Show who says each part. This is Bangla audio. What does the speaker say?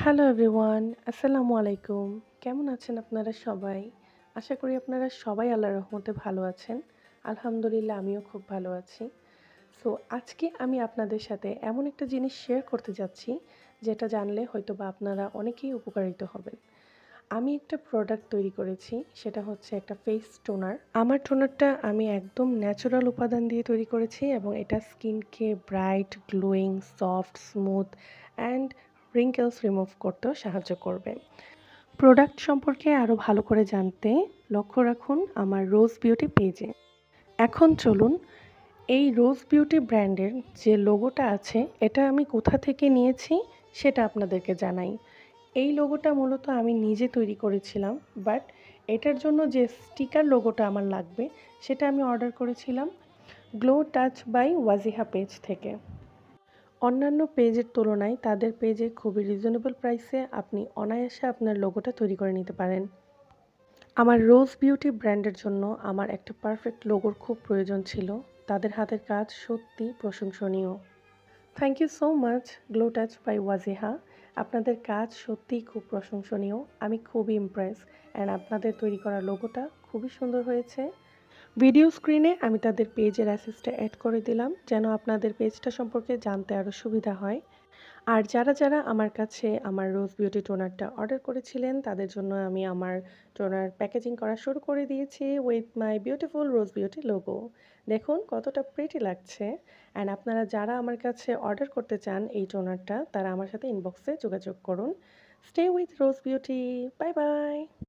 Speaker 1: হ্যালো এভরিওয়ান, আসসালামু আলাইকুম। কেমন আছেন আপনারা সবাই? আশা করি আপনারা সবাই আল্লাহর রহমতে ভালো আছেন। আলহামদুলিল্লাহ আমিও খুব ভালো আছি। সো আজকে আমি আপনাদের সাথে এমন একটা জিনিস শেয়ার করতে যাচ্ছি, যেটা জানলে হয়তোবা আপনারা অনেকেই উপকারিত হবেন। আমি একটা প্রোডাক্ট তৈরি করেছি, সেটা হচ্ছে একটা ফেস টোনার। আমার টোনারটা আমি একদম ন্যাচারাল উপাদান দিয়ে তৈরি করেছি এবং এটা স্কিনকে bright, glowing, soft, smooth and wrinkles remove করতেও সাহায্য করবে। প্রোডাক্ট সম্পর্কে আরও ভালো করে জানতে লক্ষ্য রাখুন আমার রোজ বিউটি পেজে। এখন চলুন এই রোজ বিউটি ব্র্যান্ডের যে লোগোটা আছে এটা আমি কোথা থেকে নিয়েছি সেটা আপনাদেরকে জানাই। এই লোগোটা মূলত আমি নিজে তৈরি করেছিলাম, বাট এটার জন্য যে স্টিকার লোগোটা আমার লাগবে সেটা আমি অর্ডার করেছিলাম Glow Touch by Wajiha page থেকে। অন্যান্য পেজের তুলনায় তাদের পেজে খুবই রিজনেবল প্রাইসে আপনি অনায়াসে আপনার লোগোটা তৈরি করে নিতে পারেন। আমার রোজ বিউটি ব্র্যান্ডের জন্য আমার একটা পারফেক্ট লোগোর খুব প্রয়োজন ছিল। তাদের হাতের কাজ সত্যি প্রশংসনীয়। Thank you so much Glow Touch by Wajiha. আপনাদের কাজ সত্যিই খুব প্রশংসনীয়। আমি খুবই ইমপ্রেস অ্যান্ড আপনাদের তৈরি করা লোগোটা খুবই সুন্দর হয়েছে। ভিডিও স্ক্রিনে আমি তাদের পেজের অ্যাসেসটা অ্যাড করে দিলাম যেন আপনাদের পেজটা সম্পর্কে জানতে আরও সুবিধা হয়। আর যারা আমার কাছে আমার রোজ বিউটি টোনারটা অর্ডার করেছিলেন তাদের জন্য আমি আমার টোনার প্যাকেজিং করা শুরু করে দিয়েছি with my beautiful rose beauty logo. দেখুন কতটা প্রিটি লাগছে। অ্যান্ড আপনারা যারা আমার কাছে অর্ডার করতে চান এই টোনারটা তারা আমার সাথে ইনবক্সে যোগাযোগ করুন। Stay with rose beauty. Bye bye.